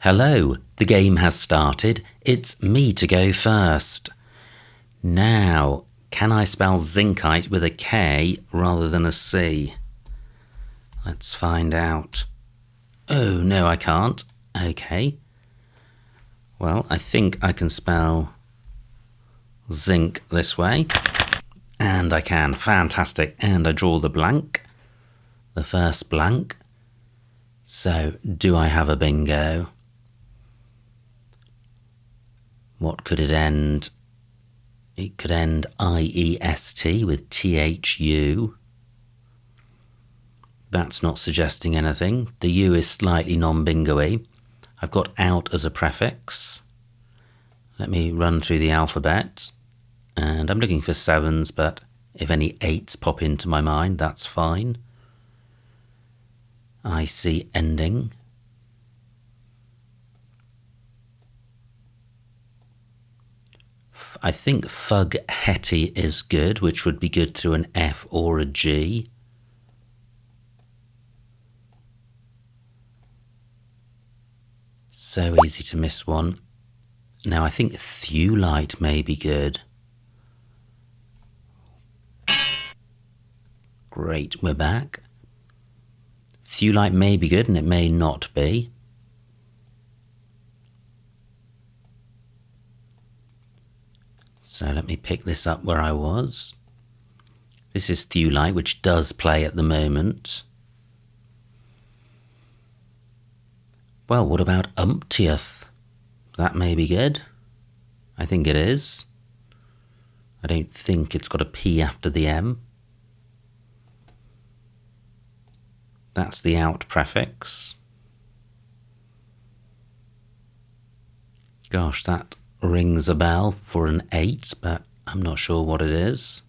Hello, the game has started. It's me to go first. Now, can I spell zincite with a K rather than a C? Let's find out. Oh, no, I can't. Okay. Well, I think I can spell zinc this way. And I can. Fantastic. And I draw the blank. The first blank. So, do I have a bingo? What could it end? It could end IEST with THU. That's not suggesting anything. The U is slightly non-bingo-y. I've got out as a prefix. Let me run through the alphabet. And I'm looking for sevens, but if any eights pop into my mind, that's fine. I see ending. I think fug hetty is good, which would be good through an F or a G. So easy to miss one. Now I think thewlite may be good. Great, we're back. Thewlite may be good and it may not be. So let me pick this up where I was. This is thewlite, which does play at the moment. Well, what about umptieth? That may be good. I think it is. I don't think it's got a P after the M. That's the out prefix. Gosh, that rings a bell for an 8, but I'm not sure what it is.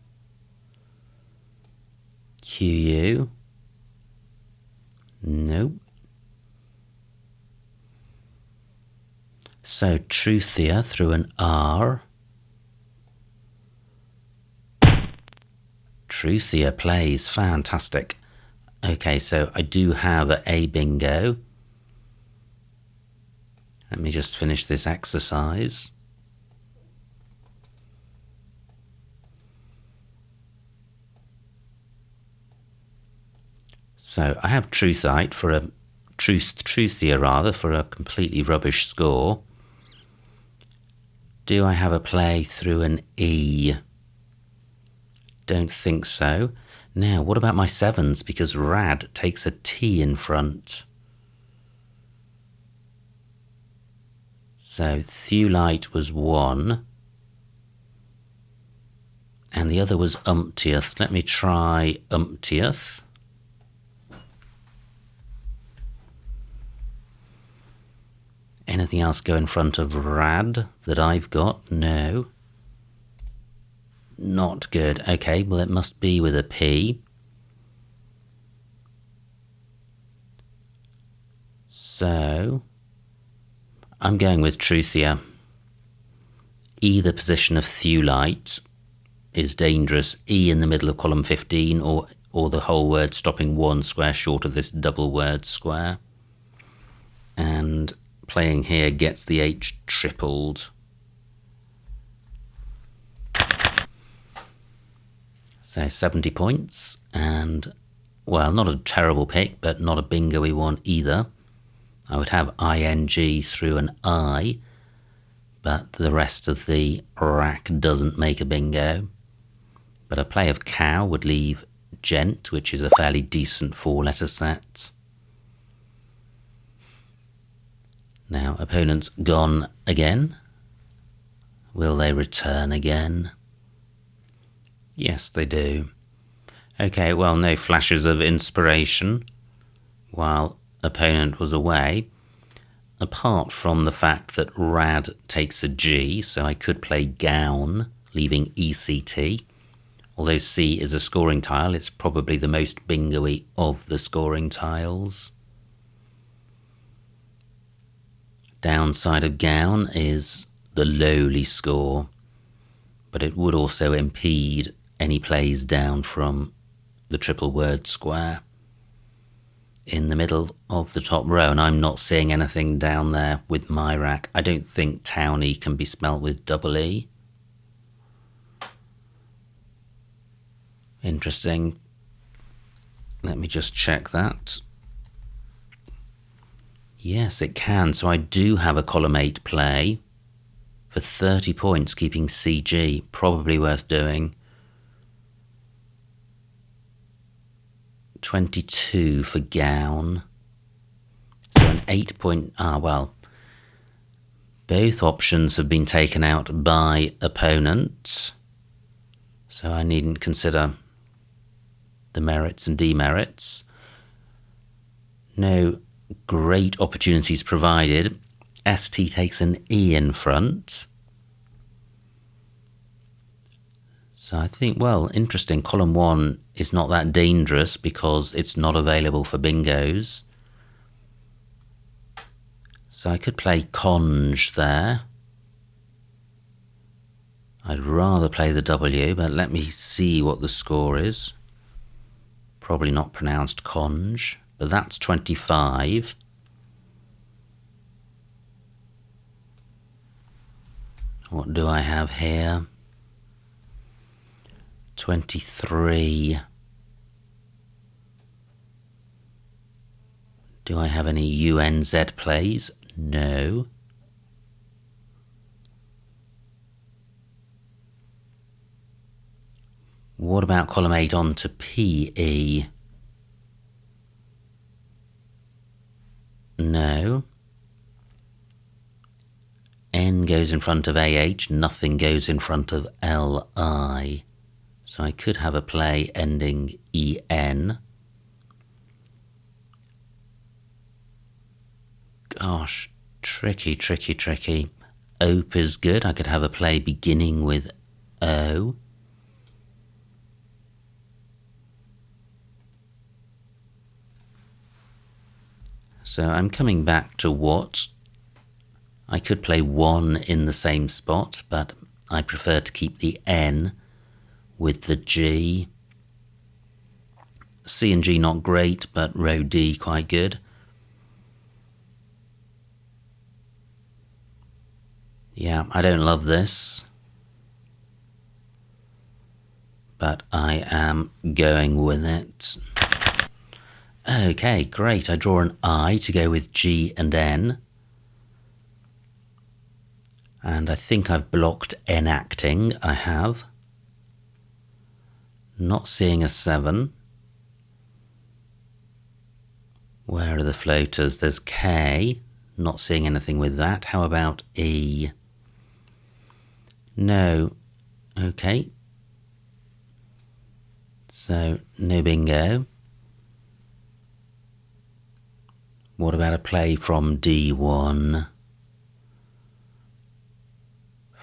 QU. Nope. So truthier through an R. Truthier plays, fantastic. Okay, so I do have a bingo. Let me just finish this exercise. So I have truthier for a truthier rather for a completely rubbish score. Do I have a play through an E? Don't think so. Now, what about my sevens? Because rad takes a T in front. So thewlite was 1. And the other was umptieth. Let me try umptieth. Anything else go in front of rad that I've got? No. Not good. Okay, well it must be with a P. So, I'm going with truthier. Either position of thewlite is dangerous. E in the middle of column 15 or the whole word stopping one square short of this double word square. And playing here gets the H tripled. So 70 points, and, well, not a terrible pick, but not a bingo-y one either. I would have ing through an I, but the rest of the rack doesn't make a bingo. But a play of cow would leave gent, which is a fairly decent 4-letter set. Now, opponent's gone again. Will they return again? Yes, they do. Okay, well, no flashes of inspiration while opponent was away, apart from the fact that rad takes a G, so I could play gown, leaving ECT. Although C is a scoring tile, it's probably the most bingo-y of the scoring tiles. Downside of gown is the lowly score, but it would also impede any plays down from the triple word square. in the middle of the top row, and I'm not seeing anything down there with my rack. I don't think townie can be spelt with double E. Interesting. Let me just check that. Yes, it can. So I do have a column 8 play for 30 points, keeping CG. Probably worth doing. 22 for gown. So an 8 point... well, both options have been taken out by opponent. So I needn't consider the merits and demerits. No great opportunities provided. ST takes an E in front. So I think, well, interesting. Column 1 is not that dangerous because it's not available for bingos. So I could play conge there. I'd rather play the W, but let me see what the score is. Probably not pronounced conge, but that's 25. What do I have here? 23. Do I have any UNZ plays? No. What about column 8 on to PE? No. N goes in front of AH, nothing goes in front of LI. So I could have a play ending EN. Gosh, tricky. Ope is good. I could have a play beginning with O. So I'm coming back to what? I could play 1 in the same spot, but I prefer to keep the N with the G. C and G not great, but row D quite good. Yeah, I don't love this, but I am going with it. Okay, great. I draw an I to go with G and N. And I think I've blocked enacting. I have. Not seeing a 7. Where are the floaters? There's K. Not seeing anything with that. How about E? No. Okay. So, no bingo. What about a play from D1?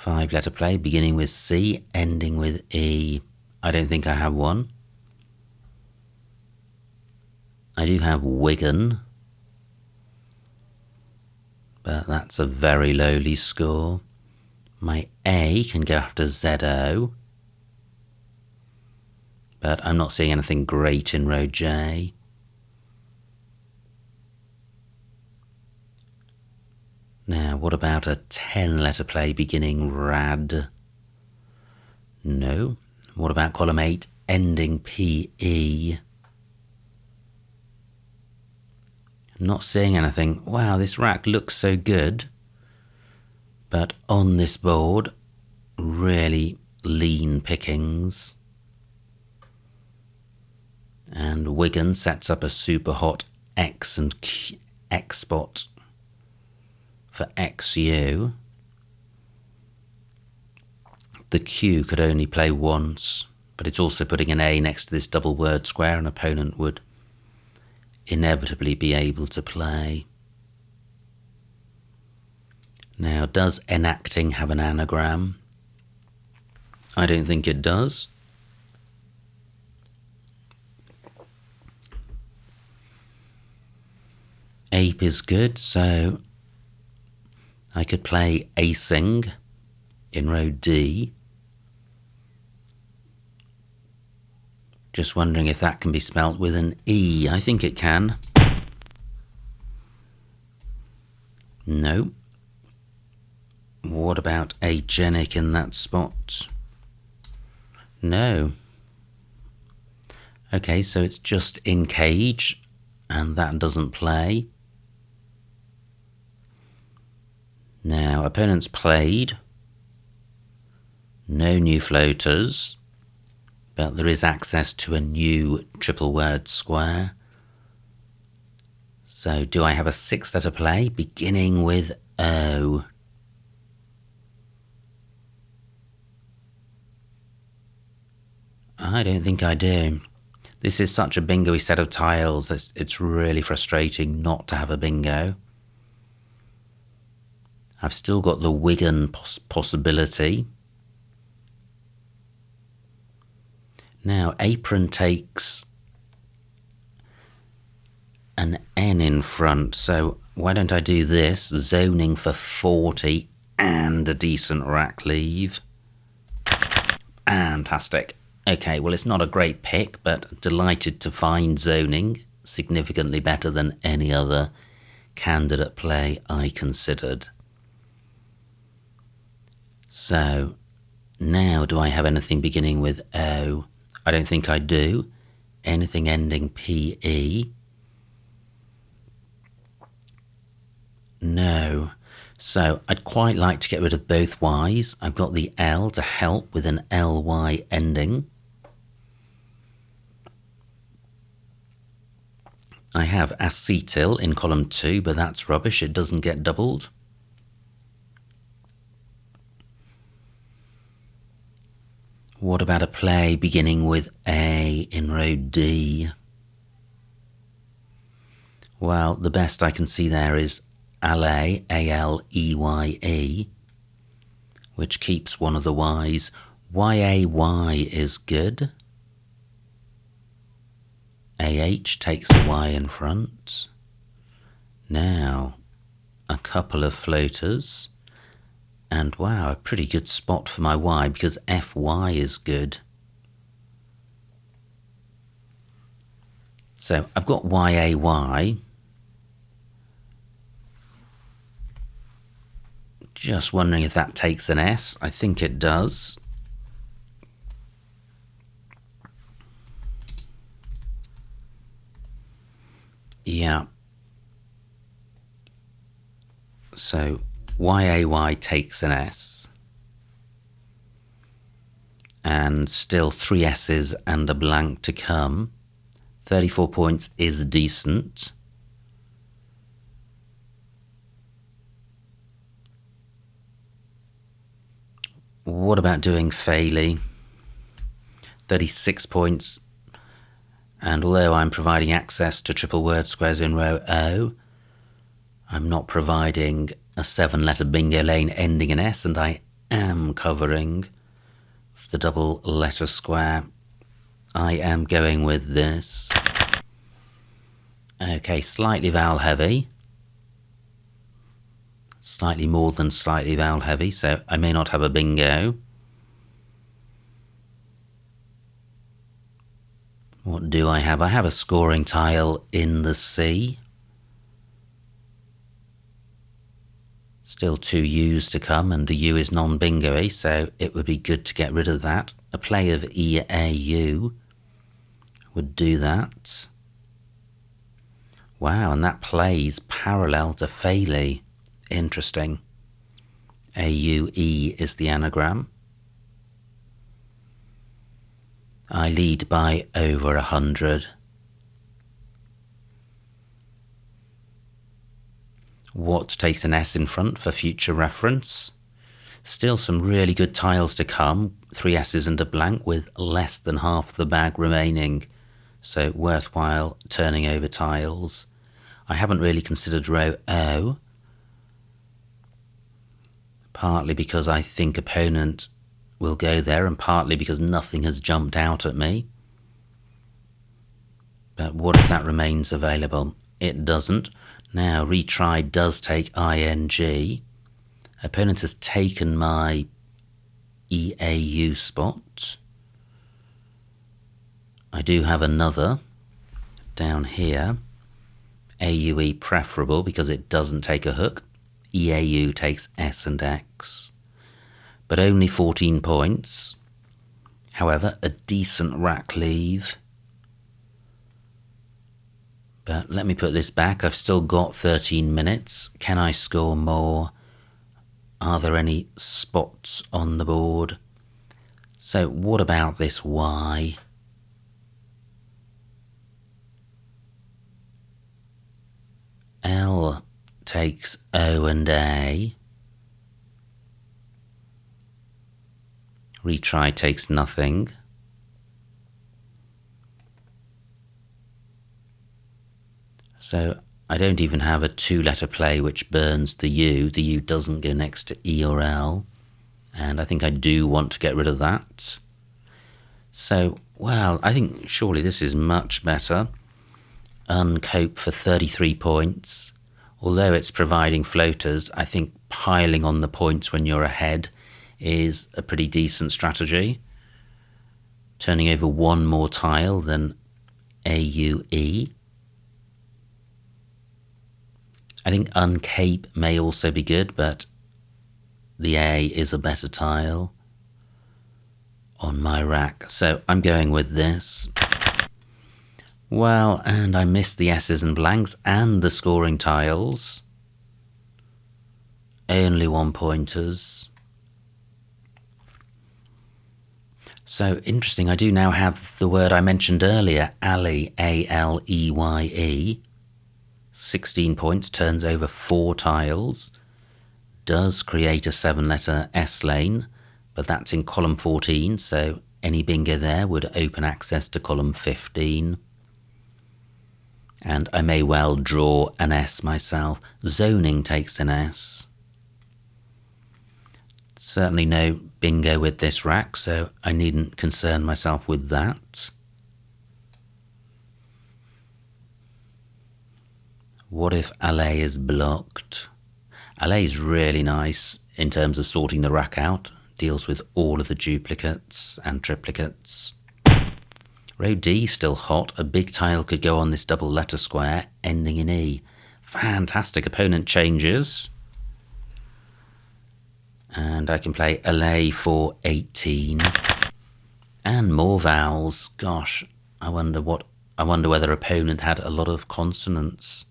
5-letter play beginning with C, ending with E. I don't think I have one. I do have Wigan, but that's a very lowly score. My A can go after ZO, but I'm not seeing anything great in row J. Now, what about a 10-letter play beginning RAD? No. What about column 8, ending PE? Not seeing anything. Wow, this rack looks so good. But on this board, really lean pickings. And Wigan sets up a super hot X and X spot for XU. The Q could only play once, but it's also putting an A next to this double word square an opponent would inevitably be able to play. Now, does enacting have an anagram? I don't think it does. Ape is good, so I could play acing in row D. Just wondering if that can be spelt with an E. I think it can. No. What about agenic in that spot? No. Okay, so it's just in cage, and that doesn't play. Now, opponents played. No new floaters, but there is access to a new triple word square. So do I have a 6-letter play beginning with O? I don't think I do. This is such a bingo-y set of tiles, it's really frustrating not to have a bingo. I've still got the Wigan possibility. Now, apron takes an N in front, so why don't I do this? Zoning for 40 and a decent rack leave. Fantastic. Okay, well, it's not a great pick, but delighted to find zoning significantly better than any other candidate play I considered. So, now do I have anything beginning with O? I don't think I do. Anything ending PE? No. So I'd quite like to get rid of both Y's. I've got the L to help with an LY ending. I have acetyl in column 2, but that's rubbish. It doesn't get doubled. What about a play beginning with A in row D? Well, the best I can see there is Aleye, A-L-E-Y-E, which keeps one of the Y's. Y-A-Y is good. A-H takes a Y in front. Now, a couple of floaters. And wow, a pretty good spot for my Y because F-Y is good. So I've got Y-A-Y. Just wondering if that takes an S. I think it does. Yeah. So Y-A-Y takes an S. And still 3 S's and a blank to come. 34 points is decent. What about doing Fairley? 36 points. And although I'm providing access to triple word squares in row O, I'm not providing a 7-letter bingo lane ending in S, and I am covering the double letter square. I am going with this. Okay, slightly vowel heavy. Slightly more than slightly vowel heavy, so I may not have a bingo. What do I have? I have a scoring tile in the C. Still 2 U's to come, and the U is non-bingo-y, so it would be good to get rid of that. A play of E-A-U would do that. Wow, and that plays parallel to Fairley. Interesting. A-U-E is the anagram. I lead by over 100. What takes an S in front for future reference? Still some really good tiles to come. 3 S's and a blank with less than half the bag remaining. So worthwhile turning over tiles. I haven't really considered row O. Partly because I think opponent will go there, and partly because nothing has jumped out at me. But what if that remains available? It doesn't. Now, retry does take ing. Opponent has taken my EAU spot. I do have another down here. AUE preferable because it doesn't take a hook. EAU takes S and X, but only 14 points. However, a decent rack leave. But let me put this back. I've still got 13 minutes. Can I score more? Are there any spots on the board? So what about this Y? L takes O and A. Retry takes nothing. So I don't even have a two-letter play which burns the U. The U doesn't go next to E or L. And I think I do want to get rid of that. So, well, I think surely this is much better. Uncope for 33 points. Although it's providing floaters, I think piling on the points when you're ahead is a pretty decent strategy. Turning over one more tile than AUE. I think uncape may also be good, but the A is a better tile on my rack. So I'm going with this. Well, and I missed the S's and blanks and the scoring tiles. Only 1 pointers. So interesting, I do now have the word I mentioned earlier, Aleye, A-L-E-Y-E. 16 points, turns over 4 tiles. Does create a 7-letter S lane, but that's in column 14, so any bingo there would open access to column 15. And I may well draw an S myself. Zoning takes an S. Certainly no bingo with this rack, so I needn't concern myself with that. What if Aleye is blocked? Aleye is really nice in terms of sorting the rack out. Deals with all of the duplicates and triplicates. Row D still hot. A big tile could go on this double letter square ending in E. Fantastic. Opponent changes. And I can play Aleye for 18. And more vowels. Gosh, I wonder whether opponent had a lot of consonants.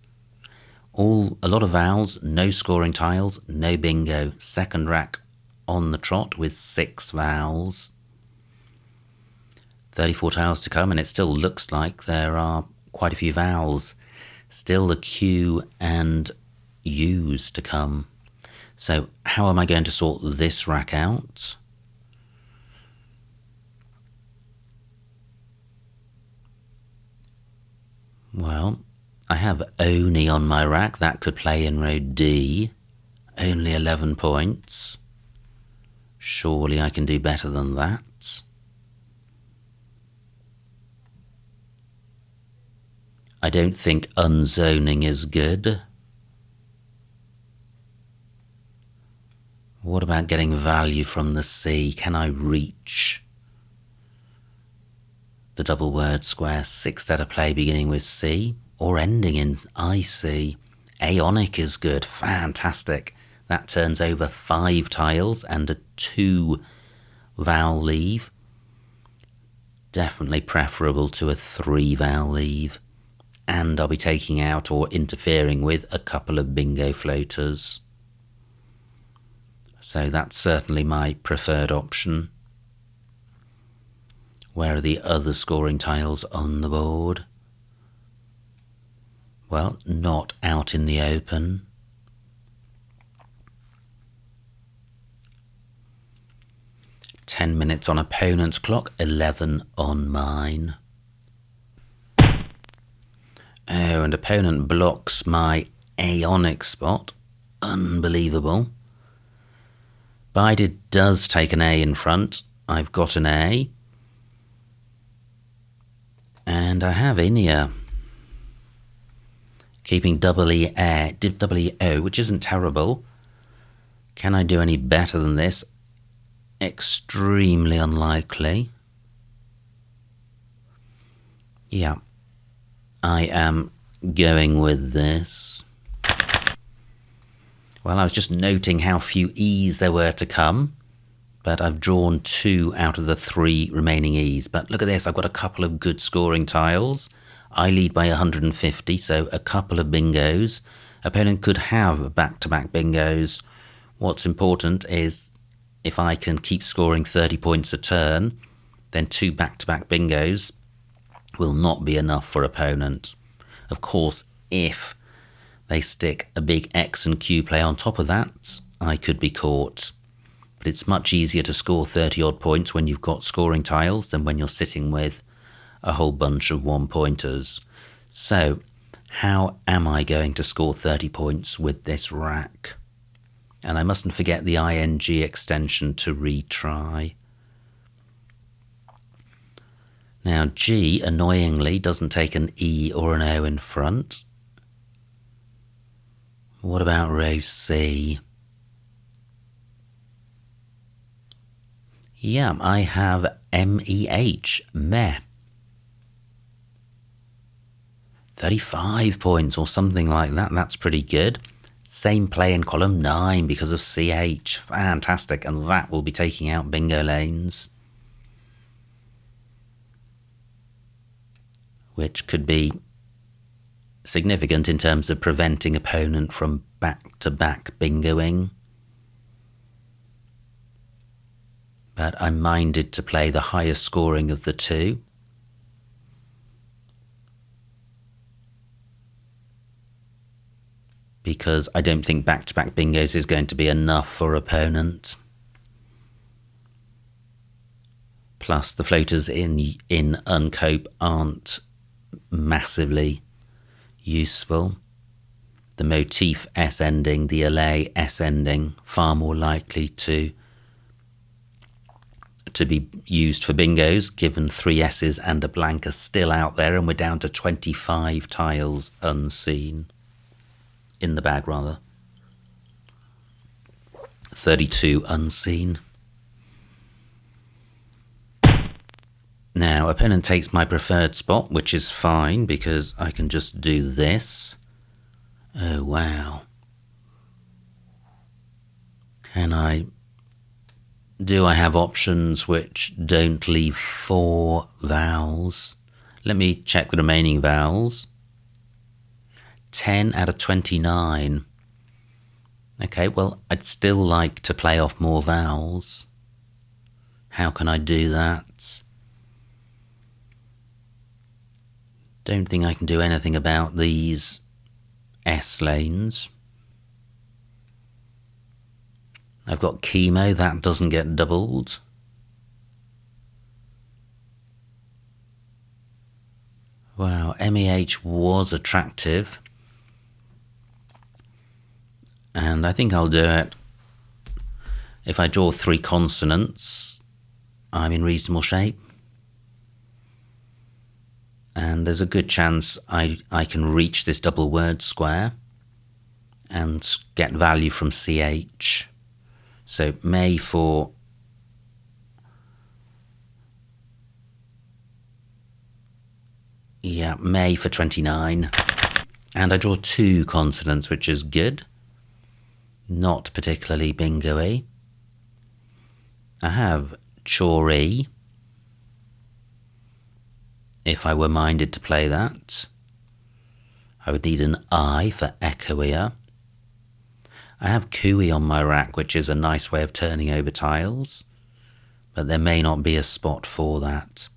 A lot of vowels, no scoring tiles, no bingo. Second rack on the trot with 6 vowels. 34 tiles to come, and it still looks like there are quite a few vowels. Still the Q and U's to come. So how am I going to sort this rack out? Well, I have Oni on my rack. That could play in row D. Only 11 points. Surely I can do better than that. I don't think unzoning is good. What about getting value from the C? Can I reach the double word square? 6-letter play beginning with C or ending in IC. Aeonic is good. Fantastic. That turns over 5 tiles and a 2 vowel leave. Definitely preferable to a 3 vowel leave. And I'll be taking out or interfering with a couple of bingo floaters. So that's certainly my preferred option. Where are the other scoring tiles on the board? Well, not out in the open. Ten minutes on opponent's clock, 11 on mine. Oh, and opponent blocks my Aeonic spot. Unbelievable. Bided does take an A in front. I've got an A. And I have Inia. Keeping double E-O, which isn't terrible. Can I do any better than this? Extremely unlikely. Yeah. I am going with this. Well, I was just noting how few E's there were to come, but I've drawn 2 out of the 3 remaining E's. But look at this, I've got a couple of good scoring tiles. I lead by 150, so a couple of bingos. Opponent could have back-to-back bingos. What's important is if I can keep scoring 30 points a turn, then 2 back-to-back bingos will not be enough for opponent. Of course, if they stick a big X and Q play on top of that, I could be caught. But it's much easier to score 30 odd points when you've got scoring tiles than when you're sitting with a whole bunch of 1-pointers. So, how am I going to score 30 points with this rack? And I mustn't forget the ing extension to retry. Now G, annoyingly, doesn't take an E or an O in front. What about row C? Yeah, I have MEH, meh. 35 points or something like that, that's pretty good. Same play in column 9 because of CH, fantastic, and that will be taking out bingo lanes. Which could be significant in terms of preventing opponent from back-to-back bingoing. But I'm minded to play the highest scoring of the 2. Because I don't think back-to-back bingos is going to be enough for opponent. Plus the floaters in uncope aren't massively useful. The motif S ending, the allay S ending, far more likely to be used for bingos, given 3 S's and a blank are still out there, and we're down to 25 tiles unseen. In the bag, rather. 32 unseen. Now, opponent takes my preferred spot, which is fine, because I can just do this. Oh, wow. Do I have options which don't leave 4 vowels? Let me check the remaining vowels. 10 out of 29. Okay, well, I'd still like to play off more vowels. How can I do that? Don't think I can do anything about these S lanes. I've got chemo, that doesn't get doubled. Wow, MEH was attractive. And I think I'll do it. If I draw 3 consonants, I'm in reasonable shape. And there's a good chance I can reach this double word square and get value from CH. So May for May for 29. And I draw 2 consonants, which is good. Not particularly bingo-y. I have Chori, if I were minded to play that. I would need an I for echoier. I have Cooey on my rack, which is a nice way of turning over tiles, but there may not be a spot for that.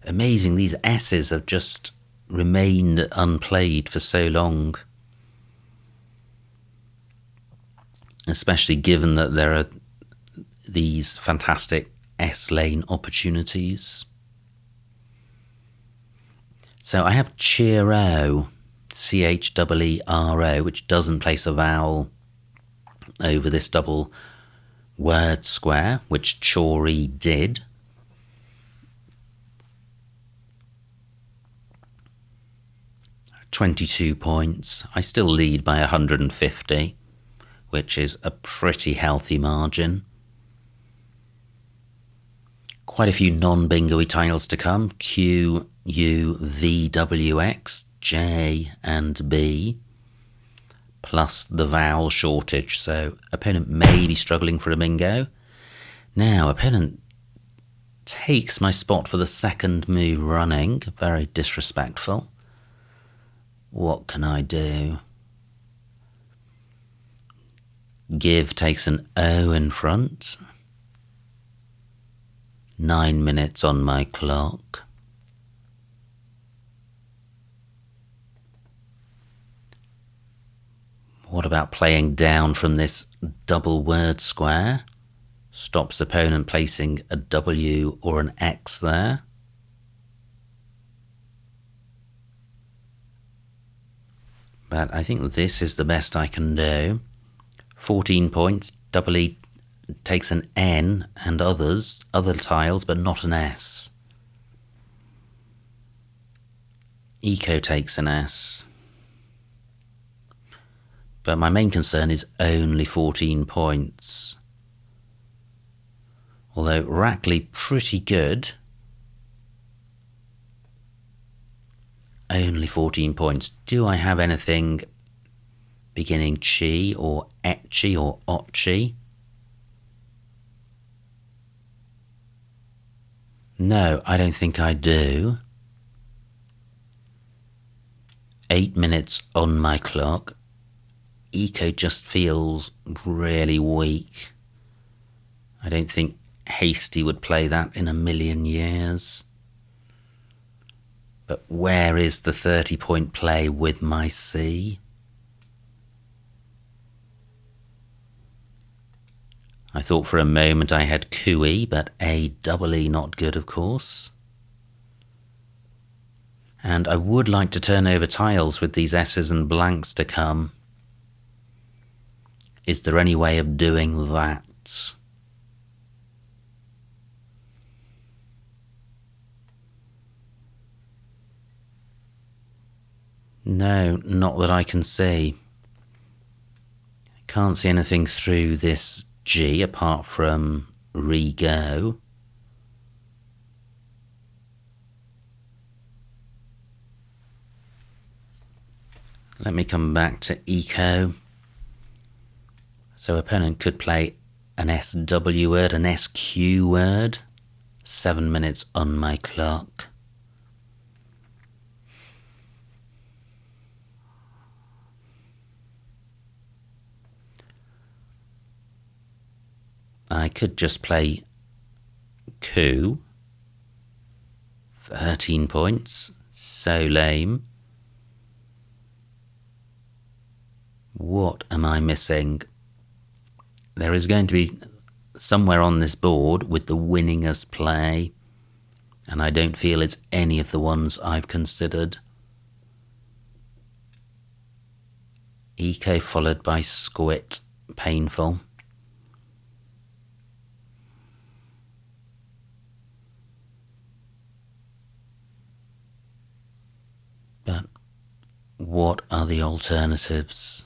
Amazing, these S's have just remained unplayed for so long. Especially given that there are these fantastic S-lane opportunities. So I have Cheero, Cheero, which doesn't place a vowel over this double word square, which Chori did. $22 points. I still lead by 150, which is a pretty healthy margin. Quite a few non-bingo-y tiles to come. Q, U, V, W, X, J and B. plus the vowel shortage, so opponent may be struggling for a bingo. Now, opponent takes my spot for the second move running. Very disrespectful. What can I do? Give takes an O in front. 9 minutes on my clock. What about playing down from this double word square? Stops opponent placing a W or an X there. But I think this is the best I can do. 14 points, double E takes an N and other tiles, but not an S. Eco takes an S. But my main concern is only 14 points. Although Rackley pretty good. Only 14 points. Do I have anything beginning chi or etchi or otchi? No, I don't think I do. 8 minutes on my clock. Eco just feels really weak. I don't think Hasty would play that in a million years. But where is the 30-point play with my C? I thought for a moment I had Cooey, but A-double-E not good, of course. And I would like to turn over tiles with these S's and blanks to come. Is there any way of doing that? No, not that I can see. I can't see anything through this G apart from re-go. Let me come back to Eco. So opponent could play an SW word, an SQ word. 7 minutes on my clock. I could just play coup. 13 points. So lame. What am I missing? There is going to be somewhere on this board with the winningest play, and I don't feel it's any of the ones I've considered. Eco followed by Squit. Painful. But what are the alternatives?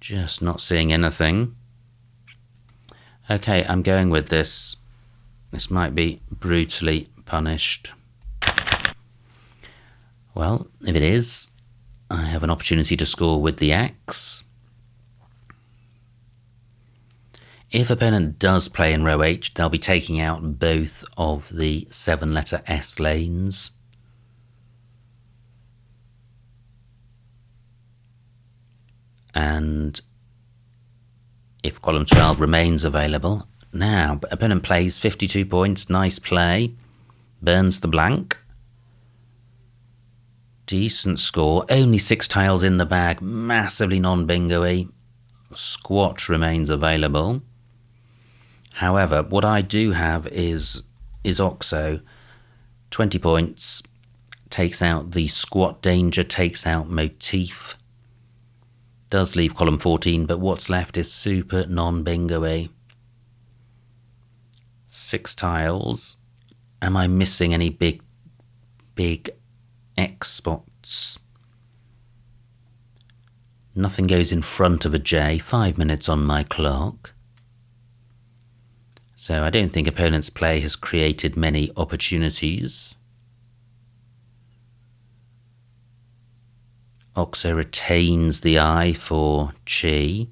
Just not seeing anything. Okay, I'm going with this. This might be brutally punished. Well, if it is, I have an opportunity to score with the X. If opponent does play in row H, they'll be taking out both of the 7-letter S lanes. And if column 12 remains available, now opponent plays 52 points, nice play, burns the blank. Decent score, only 6 tiles in the bag, massively non-bingo-y. Squat remains available. However, what I do have is Oxo. 20 points, takes out the squat danger, takes out motif. Does leave column 14, but what's left is super non-bingo-y. 6 tiles. Am I missing any big X spots? Nothing goes in front of a J. 5 minutes on my clock. So I don't think opponent's play has created many opportunities. Oxo retains the eye for Chi.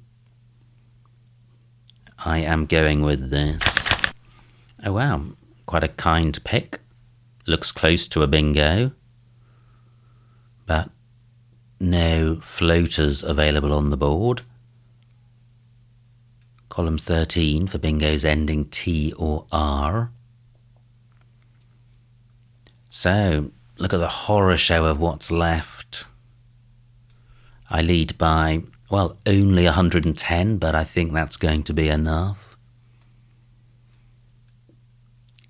I am going with this. Oh wow, quite a kind pick. Looks close to a bingo, but no floaters available on the board. Column 13 for bingos ending T or R. So, look at the horror show of what's left. I lead by, well, only 110, but I think that's going to be enough.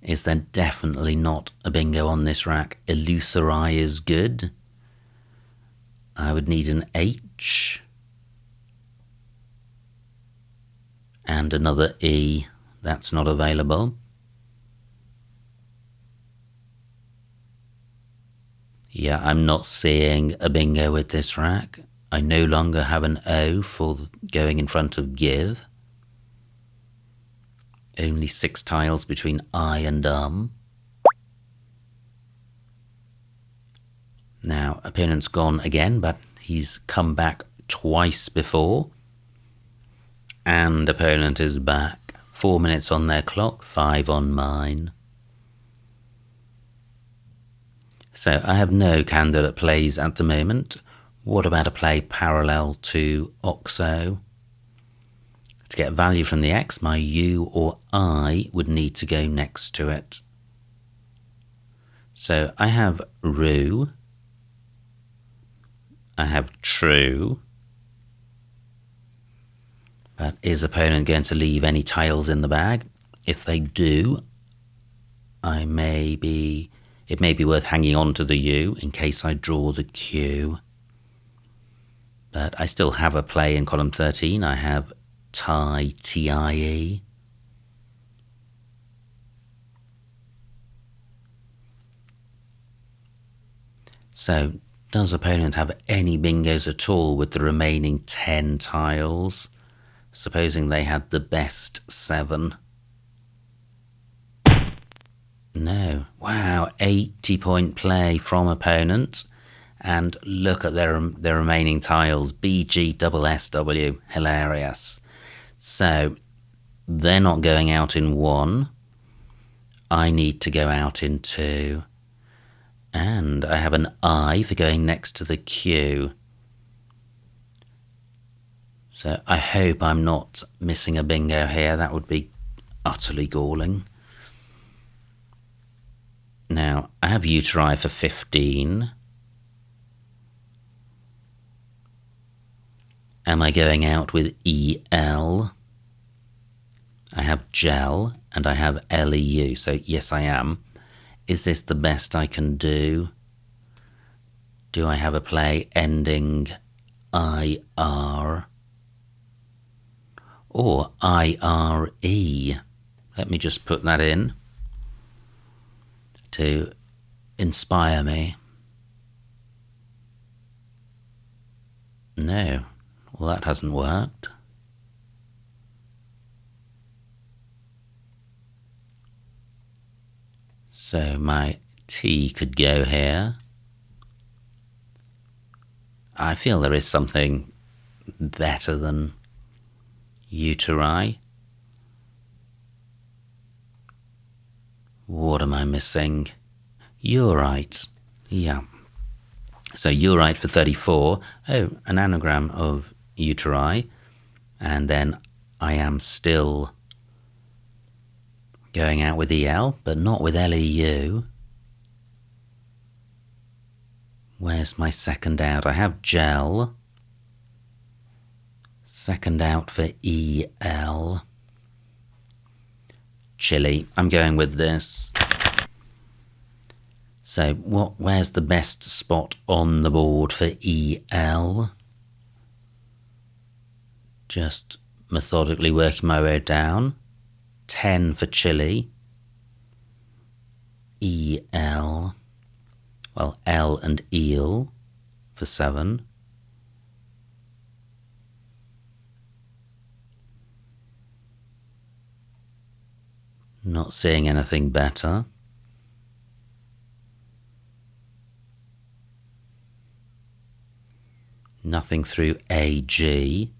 Is there definitely not a bingo on this rack? Eleutheri is good. I would need an H. And another E. That's not available. Yeah, I'm not seeing a bingo with this rack. I no longer have an O for going in front of give. Only 6 tiles between I and Now, opponent's gone again, but he's come back twice before. And opponent is back. 4 minutes on their clock, 5 on mine. So I have no candidate plays at the moment. What about a play parallel to Oxo? To get value from the X, my U or I would need to go next to it. So I have Ru. I have True. But is opponent going to leave any tiles in the bag? If they do, it may be worth hanging on to the U in case I draw the Q. But I still have a play in column 13. I have tie, T-I-E. So, does opponent have any bingos at all with the remaining 10 tiles? Supposing they had the best 7. No. Wow, 80-point play from opponent. And look at their remaining tiles. B, G, double S, W. Hilarious. So, they're not going out in 1. I need to go out in 2. And I have an I for going next to the Q. So I hope I'm not missing a bingo here. That would be utterly galling. Now, I have Uteri for 15. Am I going out with EL? I have Gel and I have LEU, so yes I am. Is this the best I can do? Do I have a play ending IR? Or IRE? Let me just put that in to inspire me. No, well that hasn't worked. So my T could go here. I feel there is something better than Uteri. What am I missing? You're right. Yeah. So you're right for 34. Oh, an anagram of Uteri. And then I am still going out with EL, but not with LEU. Where's my second out? I have Gel. Second out for EL. Chili. I'm going with this. So where's the best spot on the board for EL? Just methodically working my way down. 10 for chili. EL. Well, L and eel for 7. Not seeing anything better. Nothing through AG.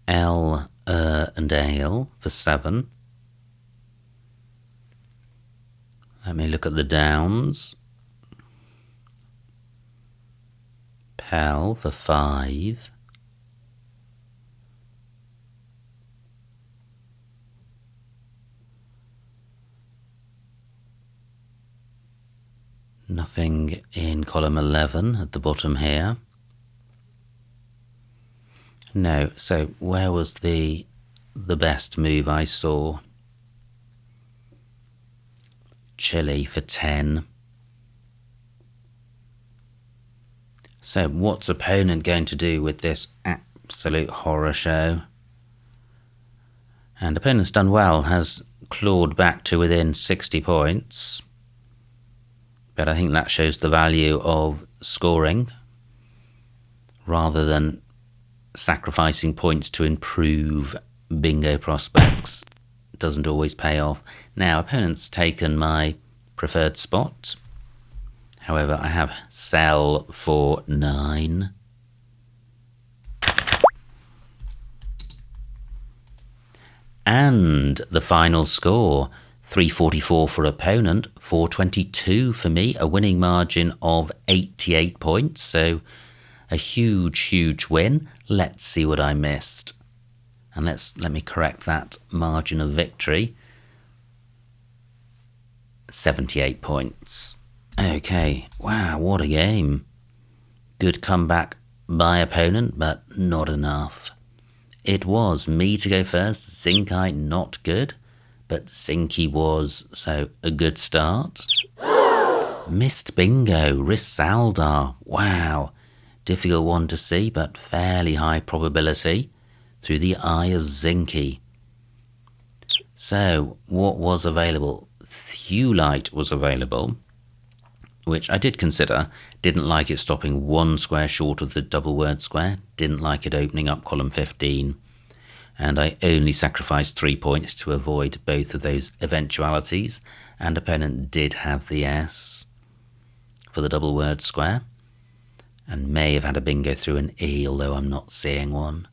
L, and ale for 7. Let me look at the downs. Pel for 5. Nothing in column 11 at the bottom here. No, so where was the best move I saw? Chile for 10. So what's opponent going to do with this absolute horror show? And opponent's done well, has clawed back to within 60 points. But I think that shows the value of scoring rather than sacrificing points to improve bingo prospects. Doesn't always pay off. Now, opponent's taken my preferred spot. However, I have sell for 9. And the final score, 344 for opponent, 422 for me, a winning margin of 88 points. So a huge, huge win. Let's see what I missed. And let me correct that margin of victory. 78 points. Okay, wow, what a game. Good comeback by opponent, but not enough. It was me to go first, Zinkite not good, but Zinky was, so a good start. Missed bingo, Risaldar, wow. Difficult one to see, but fairly high probability through the eye of Zinky. So, what was available? Thewlite was available, which I did consider. Didn't like it stopping 1 square short of the double word square. Didn't like it opening up column 15. And I only sacrificed 3 points to avoid both of those eventualities. And opponent did have the S for the double word square. And may have had a bingo through an E, although I'm not seeing one.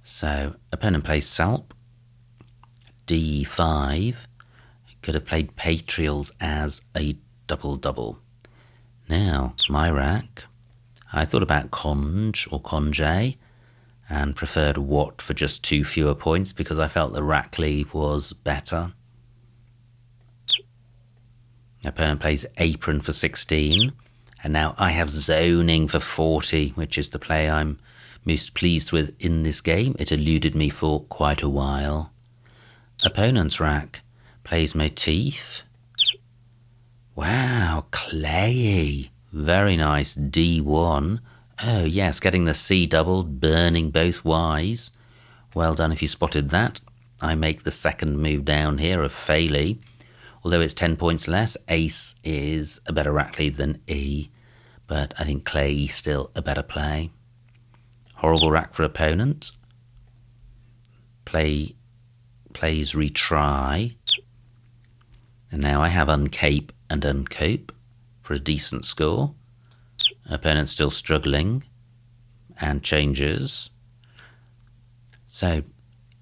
So, opponent plays Salp. D5. Could have played Patrials as a double-double. Now, my rack. I thought about Conge or Conge and preferred Watt for just 2 fewer points because I felt the rack lead was better. Opponent plays Apron for 16. And now I have Zoning for 40, which is the play I'm most pleased with in this game. It eluded me for quite a while. Opponent's rack plays Motif. Wow, Clayy. Very nice, D1. Oh yes, getting the C doubled, burning both Ys. Well done if you spotted that. I make the second move down here of Fairly. Although it's 10 points less, Ace is a better rack lead than E. But I think Clayy still a better play. Horrible rack for opponent. Plays Retry. And now I have Uncape and Uncope for a decent score. Opponent still struggling. And changes. So,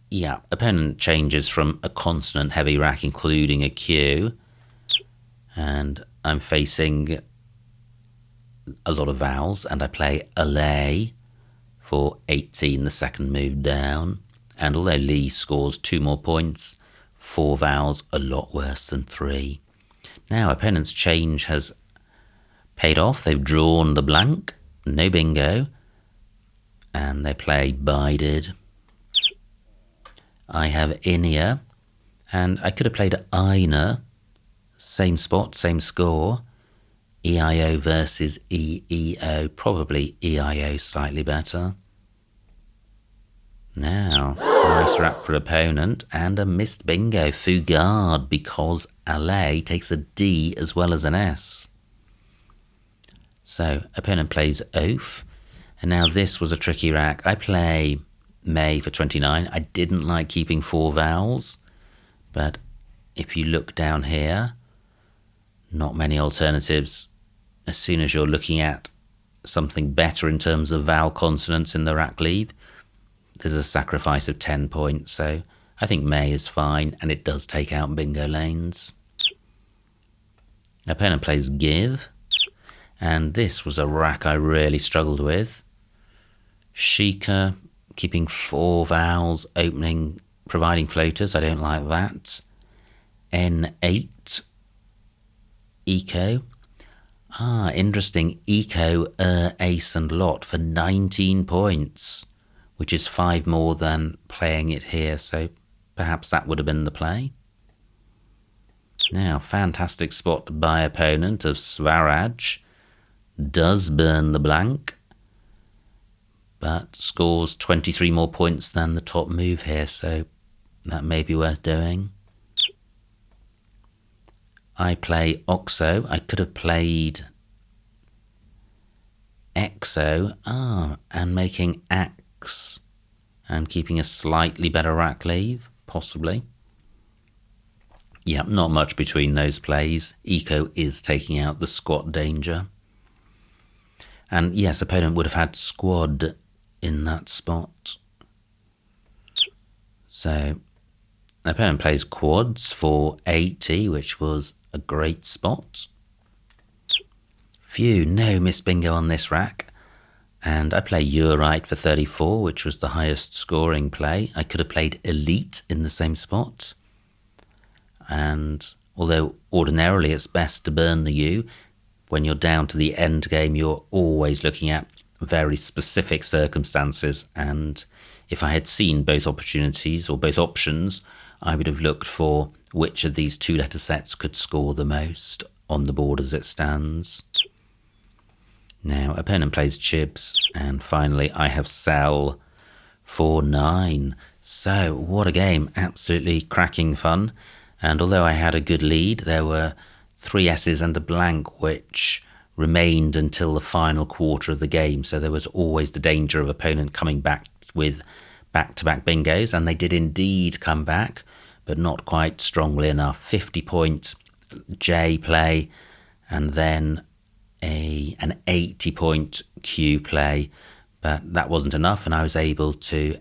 yeah, opponent changes from a consonant heavy rack, including a Q. And I'm facing a lot of vowels, and I play Allay for 18, the second move down. And although Lee scores 2 more points, 4 vowels, a lot worse than 3. Now, opponent's change has paid off. They've drawn the blank, no bingo, and they play Bided. I have Inia, and I could have played Ina, same spot, same score. EIO versus EEO, probably EIO slightly better. Now, nice rack for opponent, and a missed bingo, Fugard, because Allay takes a D as well as an S. So, opponent plays Oaf, And now this was a tricky rack. I play May for 29. I didn't like keeping 4 vowels, but if you look down here, not many alternatives. As soon as you're looking at something better in terms of vowel consonants in the rack lead, there's a sacrifice of 10 points. So I think May is fine, and it does take out bingo lanes. Opponent plays Give, and this was a rack I really struggled with. Shika, keeping 4 vowels, opening, providing floaters. I don't like that. N8, Eco. Interesting. Eco, Ace and Lot for 19 points, which is 5 more than playing it here. So perhaps that would have been the play. Now, fantastic spot by opponent of Swaraj. Does burn the blank, but scores 23 more points than the top move here, so that may be worth doing. I play Oxo. I could have played Exo, and making Axe and keeping a slightly better rack leave, possibly. Yeah, not much between those plays. Eco is taking out the squat danger. And yes, opponent would have had squad in that spot. So opponent plays quads for 80, which was a great spot. Phew, no miss bingo on this rack. And I play Eurite for 34, which was the highest scoring play. I could have played Elite in the same spot. And although ordinarily it's best to burn the U, when you're down to the end game, you're always looking at very specific circumstances. And if I had seen both opportunities or both options, I would have looked for which of these 2-letter sets could score the most on the board as it stands. Now, opponent plays Chibs, and finally I have Sell for 9. So, what a game. Absolutely cracking fun. And although I had a good lead, there were 3 S's and a blank, which remained until the final quarter of the game. So there was always the danger of opponent coming back with back-to-back bingos, and they did indeed come back, but not quite strongly enough. 50-point J play, and then an 80-point Q play, but that wasn't enough, and I was able to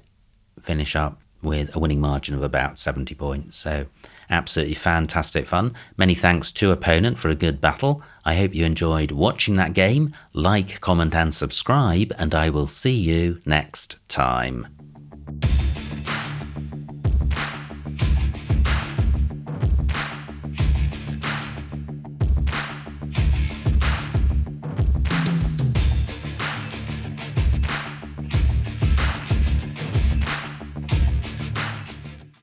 finish up with a winning margin of about 70 points. So absolutely fantastic fun. Many thanks to opponent for a good battle. I hope you enjoyed watching that game. Like, comment and subscribe, and I will see you next time.